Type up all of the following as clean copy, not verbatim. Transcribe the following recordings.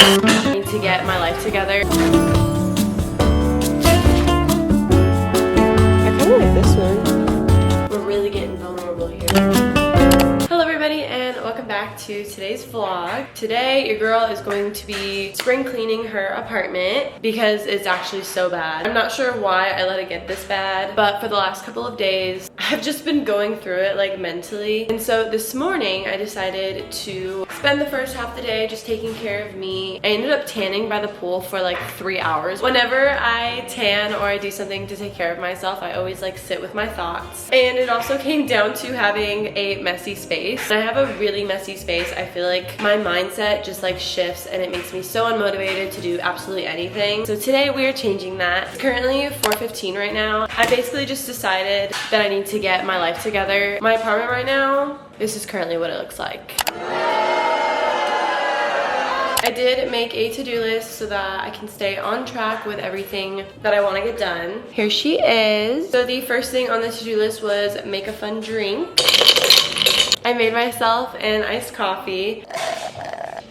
I need to get my life together. I kind of like this one. We're really getting vulnerable here. Hello everybody and welcome back to today's vlog. Today your girl is going to be spring cleaning her apartment because it's actually so bad. I'm not sure why I let it get this bad, but for the last couple of days I've just been going through it like mentally. And so this morning I decided to spend the first half of the day just taking care of me. I ended up tanning by the pool for like 3 hours. Whenever I tan or I do something to take care of myself, I always like sit with my thoughts. And it also came down to having a messy space. When I have a really messy space, I feel like my mindset just like shifts and it makes me so unmotivated to do absolutely anything. So today we are changing that. It's currently 4:15 right now. I basically just decided that I need to get my life together. My apartment right now, this is currently what it looks like. I did make a to-do list so that I can stay on track with everything that I want to get done. Here she is. So the first thing on the to-do list was make a fun drink. I made myself an iced coffee.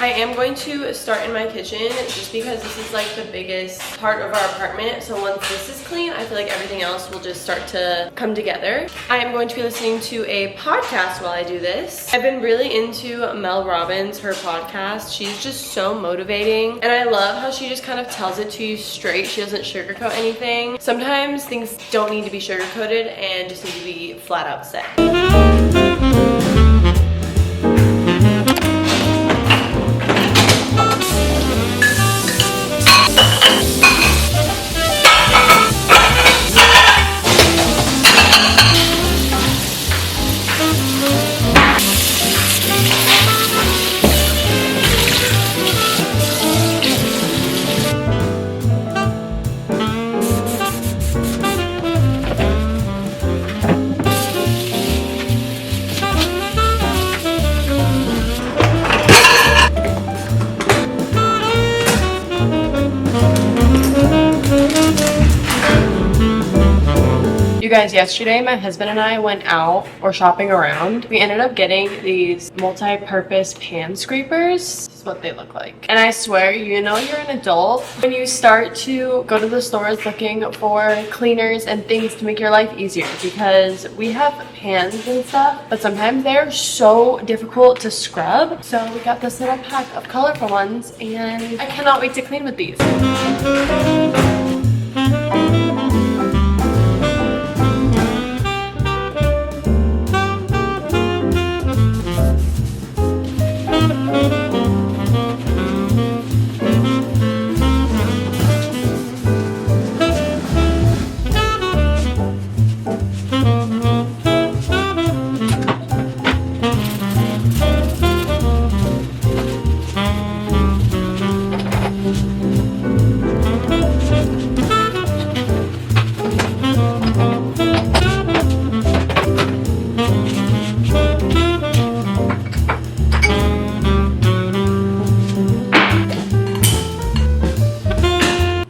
I am going to start in my kitchen just because this is like the biggest part of our apartment. So once this is clean, I feel like everything else will just start to come together. I am going to be listening to a podcast while I do this. I've been really into Mel Robbins, her podcast. She's just so motivating. And I love how she just kind of tells it to you straight. She doesn't sugarcoat anything. Sometimes things don't need to be sugarcoated and just need to be flat out said. You guys, yesterday my husband and I went out or shopping around. We ended up getting these multi-purpose pan scrapers. This is what they look like. And I swear, you know you're an adult when you start to go to the stores looking for cleaners and things to make your life easier, because we have pans and stuff, but sometimes they're so difficult to scrub. So we got this little pack of colorful ones and I cannot wait to clean with these.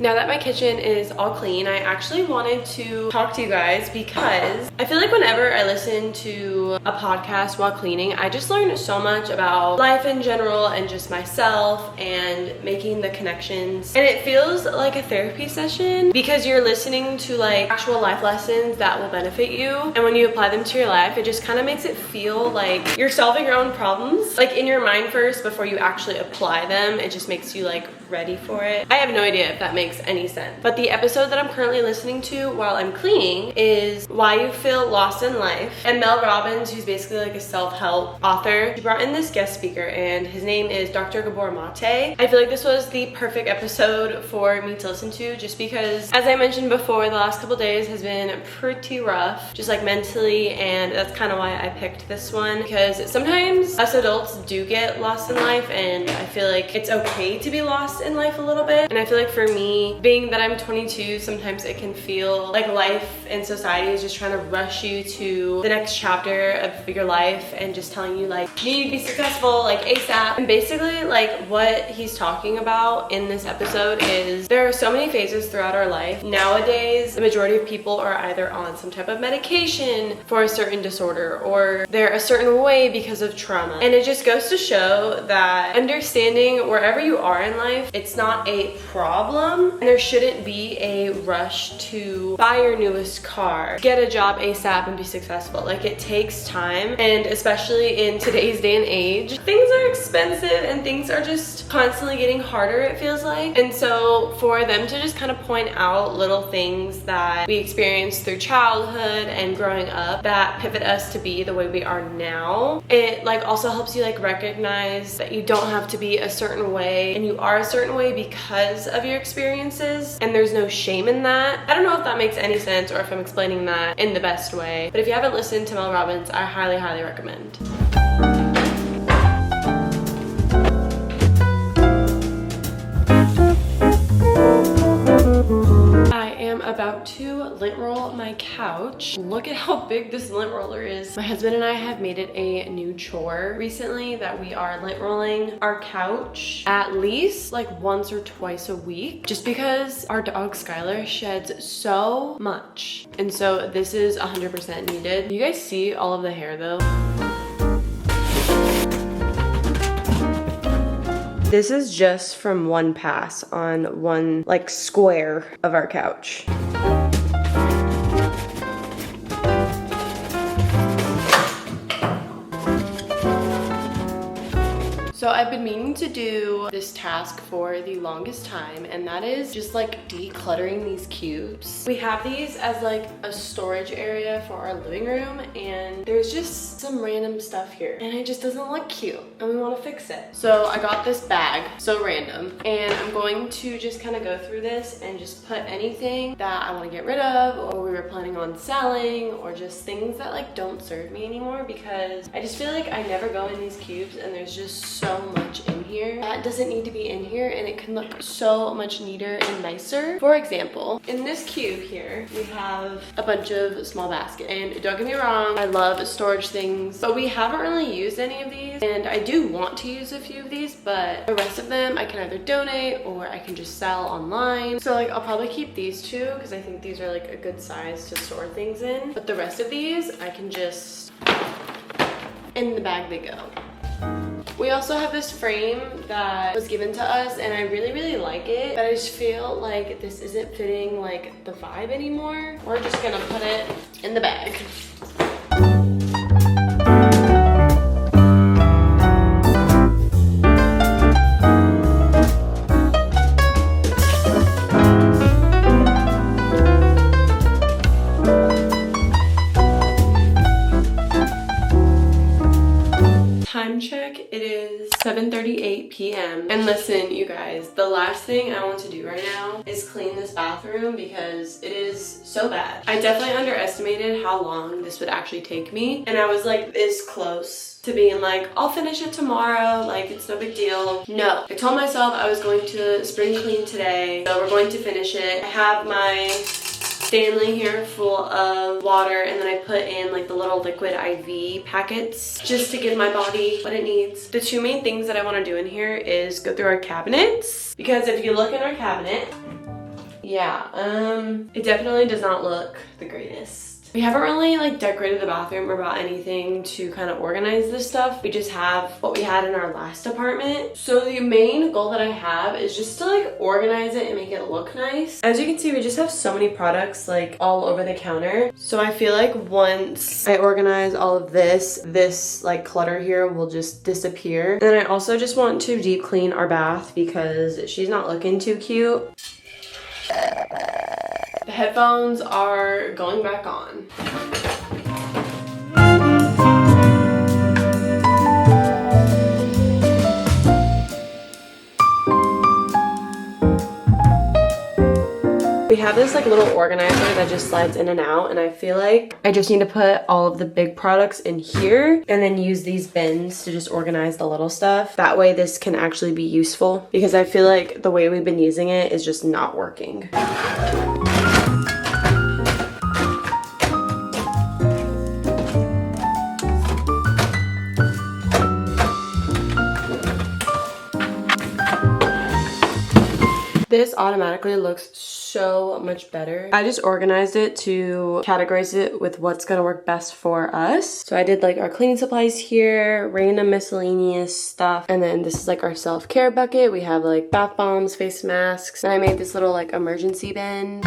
Now that my kitchen is all clean, I actually wanted to talk to you guys because I feel like whenever I listen to a podcast while cleaning, I just learn so much about life in general and just myself and making the connections. And it feels like a therapy session because you're listening to like actual life lessons that will benefit you. And when you apply them to your life, it just kind of makes it feel like you're solving your own problems, like in your mind first before you actually apply them. It just makes you like ready for it. I have no idea if that makes any sense. But the episode that I'm currently listening to while I'm cleaning is Why You Feel Lost in Life. And Mel Robbins, who's basically like a self-help author, she brought in this guest speaker and his name is Dr. Gabor Mate. I feel like this was the perfect episode for me to listen to just because, as I mentioned before, the last couple days has been pretty rough, just like mentally, and that's kind of why I picked this one, because sometimes us adults do get lost in life and I feel like it's okay to be lost in life a little bit. And I feel like for me, being being that I'm 22, sometimes it can feel like life and society is just trying to rush you to the next chapter of your life and just telling you like, you need to be successful like ASAP. And basically like what he's talking about in this episode is there are so many phases throughout our life. Nowadays, the majority of people are either on some type of medication for a certain disorder, or they're a certain way because of trauma. And it just goes to show that understanding wherever you are in life, it's not a problem, and there shouldn't be a rush to buy your newest car, get a job ASAP and be successful. Like, it takes time, and especially in today's day and age, things are expensive and things are just constantly getting harder, it feels like. And so for them to just kind of point out little things that we experienced through childhood and growing up that pivot us to be the way we are now, it like also helps you like recognize that you don't have to be a certain way and you are a certain way because of your experiences, and there's no shame in that. I don't know if that makes any sense or if I'm explaining that in the best way, but if you haven't listened to Mel Robbins, I highly recommend. About to lint roll my couch. Look at how big this lint roller is. My husband and I have made it a new chore recently that we are lint rolling our couch at least like once or twice a week, just because our dog Skylar sheds so much. And so this is 100% needed. You guys see all of the hair though? This is just from one pass on one like square of our couch. So I've been meaning to do this task for the longest time, and that is just like decluttering these cubes. We have these as like a storage area for our living room, and there's just some random stuff here and it just doesn't look cute and we want to fix it. So I got this bag, so random, and I'm going to just kind of go through this and just put anything that I want to get rid of or we were planning on selling, or just things that like don't serve me anymore, because I just feel like I never go in these cubes and there's just so much in here that doesn't need to be in here, and it can look so much neater and nicer. For example, in this cube here we have a bunch of small baskets, and don't get me wrong, I love storage things, but we haven't really used any of these, and I do want to use a few of these, but the rest of them I can either donate or I can just sell online. So like I'll probably keep these two because I think these are like a good size to store things in, but the rest of these I can just, in the bag they go. We also have this frame that was given to us, and I really like it, but I just feel like this isn't fitting like the vibe anymore. We're just gonna put it in the bag. Time check, it is 7:38 p.m. And listen, you guys, the last thing I want to do right now is clean this bathroom because it is so bad. I definitely underestimated how long this would actually take me, and I was like this close to being like, I'll finish it tomorrow, like it's no big deal. No, I told myself I was going to spring clean today, so we're going to finish it. I have my Stanley here full of water, and then I put in like the little liquid IV packets just to give my body what it needs. The two main things that I want to do in here is go through our cabinets, because if you look in our cabinet, yeah, it definitely does not look the greatest. We haven't really like decorated the bathroom or bought anything to kind of organize this stuff. We just have what we had in our last apartment. So the main goal that I have is just to like organize it and make it look nice. As you can see, we just have so many products like all over the counter. So I feel like once I organize all of this like clutter here will just disappear. And then I also just want to deep clean our bath because she's not looking too cute. The headphones are going back on. have this like little organizer that just slides in and out, and I feel like I just need to put all of the big products in here and then use these bins to just organize the little stuff. That way this can actually be useful, because I feel like the way we've been using it is just not working. This automatically looks so much better. I just organized it to categorize it with what's gonna work best for us. So I did like our cleaning supplies here, random miscellaneous stuff, and then this is like our self-care bucket. We have like bath bombs, face masks, and I made this little like emergency bin.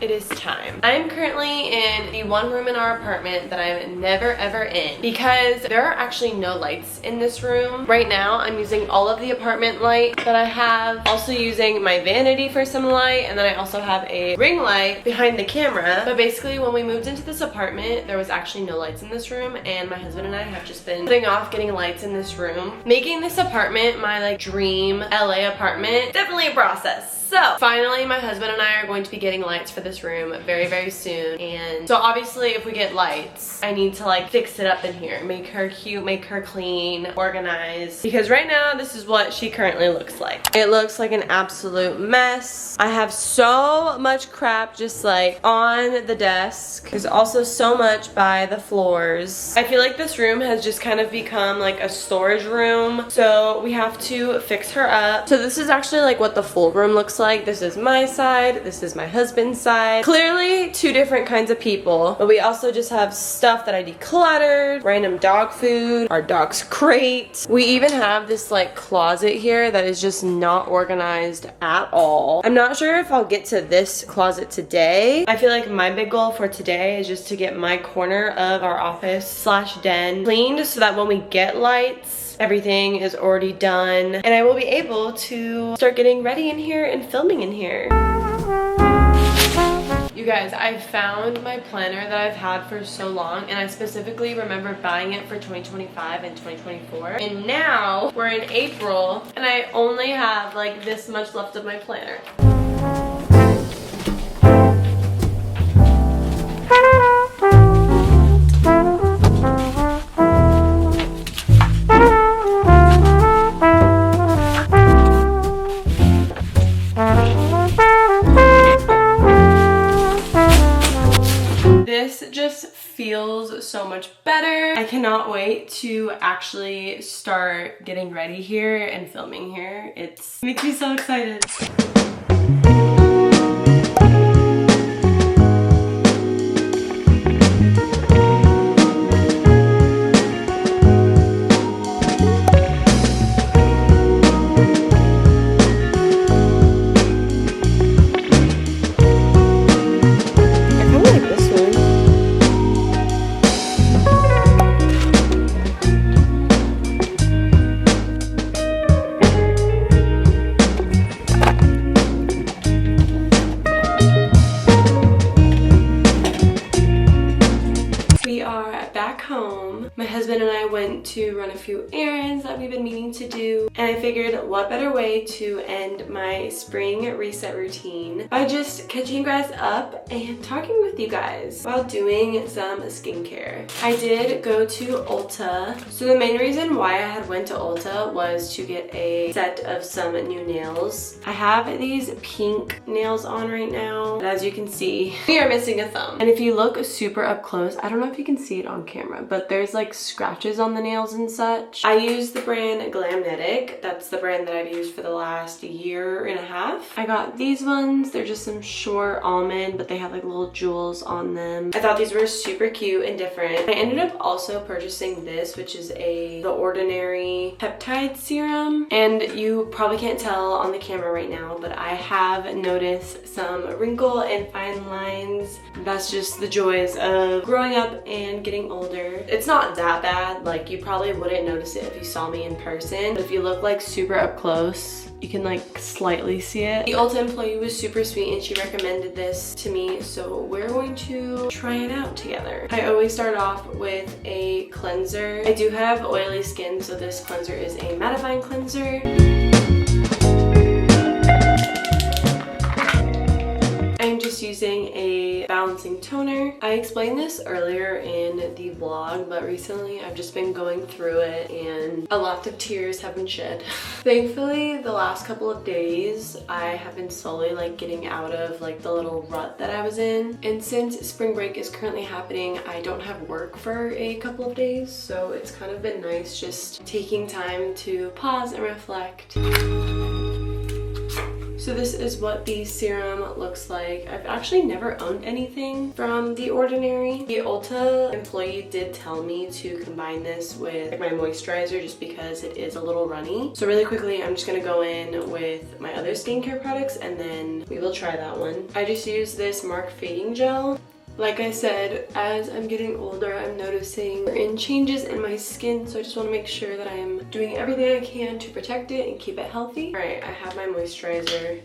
It is time. I'm currently in the one room in our apartment that I'm never ever in because there are actually no lights in this room. Right now I'm using all of the apartment light that I have, also using my vanity for some light, and then I also have a ring light behind the camera. But basically when we moved into this apartment there was actually no lights in this room, and my husband and I have just been putting off getting lights in this room. Making this apartment my like dream LA apartment, definitely a process. So finally my husband and I are going to be getting lights for this room very, very soon. And so obviously if we get lights, I need to like fix it up in here, make her cute, make her clean, organized, because right now this is what she currently looks like. It looks like an absolute mess. I have so much crap just like on the desk. There's also so much by the floors. I feel like this room has just kind of become like a storage room, so we have to fix her up. So this is actually like what the full room looks like. This is my side, this is my husband's side. Clearly two different kinds of people, but we also just have stuff that I decluttered, random dog food, our dog's crate. We even have this like closet here that is just not organized at all. I'm not sure if I'll get to this closet today. I feel like my big goal for today is just to get my corner of our office slash den cleaned so that when we get lights, everything is already done and I will be able to start getting ready in here and filming in here. You guys, I found my planner that I've had for so long, and I specifically remember buying it for 2025 and 2024, and now we're in April and I only have like this much left of my planner. This just feels so much better. I cannot wait to actually start getting ready here and filming here. It makes me so excited. went to run a few errands that we've been meaning to do, and I figured what better way to end my spring reset routine by just catching you guys up and talking with you guys while doing some skincare. I did go to Ulta. So the main reason why I had went to Ulta was to get a set of some new nails. I have these pink nails on right now, but as you can see, we are missing a thumb. And if you look super up close, I don't know if you can see it on camera, but there's like scratches on the nails and such. I use the brand Glamnetic. That's the brand that I've used for the last year and a half. I got these ones. They're just some short almond, but they have like little jewels on them. I thought these were super cute and different. I ended up also purchasing this, which is The Ordinary peptide serum. And you probably can't tell on the camera right now, but I have noticed some wrinkle and fine lines. That's just the joys of growing up and getting older. It's not that bad. Like, you probably wouldn't notice it if you saw me in person, but if you look like super up close, you can like slightly see it. The Ulta employee was super sweet and she recommended this to me, so we're going to try it out together. I always start off with a cleanser. I do have oily skin, so this cleanser is a mattifying cleanser. I'm just using a balancing toner. I explained this earlier in the vlog, but recently I've just been going through it and a lot of tears have been shed. Thankfully, the last couple of days I have been slowly like getting out of like the little rut that I was in. And since spring break is currently happening, I don't have work for a couple of days, so it's kind of been nice just taking time to pause and reflect. So this is what the serum looks like. I've actually never owned anything from The Ordinary. The Ulta employee did tell me to combine this with like my moisturizer just because it is a little runny. So really quickly, I'm just gonna go in with my other skincare products and then we will try that one. I just use this Mark Fading Gel. Like I said, as I'm getting older, I'm noticing certain changes in my skin, so I just want to make sure that I'm doing everything I can to protect it and keep it healthy. All right, I have my moisturizer.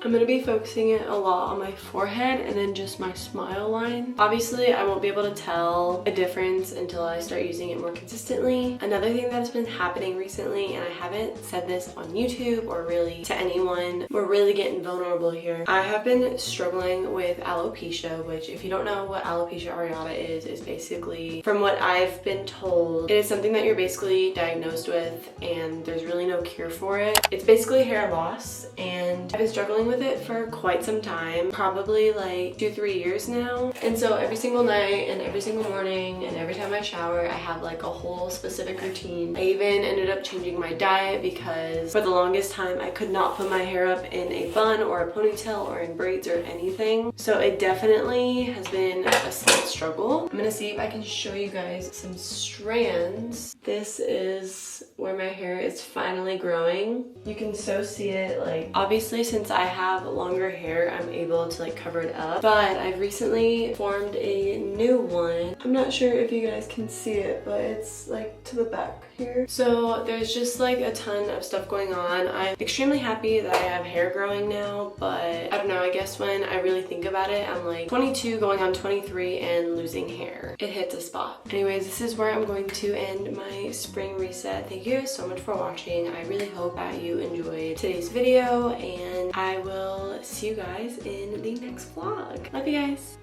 I'm going to be focusing it a lot on my forehead and then just my smile line. Obviously, I won't be able to tell a difference until I start using it more consistently. Another thing that's been happening recently, and I haven't said this on YouTube or really to anyone, we're really getting vulnerable here. I have been struggling with alopecia, which if you don't know what alopecia areata is basically, from what I've been told, it is something that you're basically diagnosed with and there's really no cure for it. It's basically hair loss, and I've been struggling with it for quite some time, probably like 2-3 years now. And so every single night and every single morning and every time I shower, I have like a whole specific routine. I even ended up changing my diet because for the longest time I could not put my hair up in a bun or a ponytail or in braids or anything. So it definitely has been a slight struggle. I'm gonna see if I can show you guys some strands. This is where my hair is finally growing. You can so see it. Like, obviously since I have longer hair, I'm able to like cover it up, but I've recently formed a new one. I'm not sure if you guys can see it, but it's like to the back here. So there's just like a ton of stuff going on. I'm extremely happy that I have hair growing now, but I don't know, I guess when I really think about it, I'm like 22 going on 23 and losing hair. It hits a spot. Anyways, this is where I'm going to end my spring reset. Thank you guys so much for watching. I really hope that you enjoyed today's video, and I will see you guys in the next vlog. Love you guys.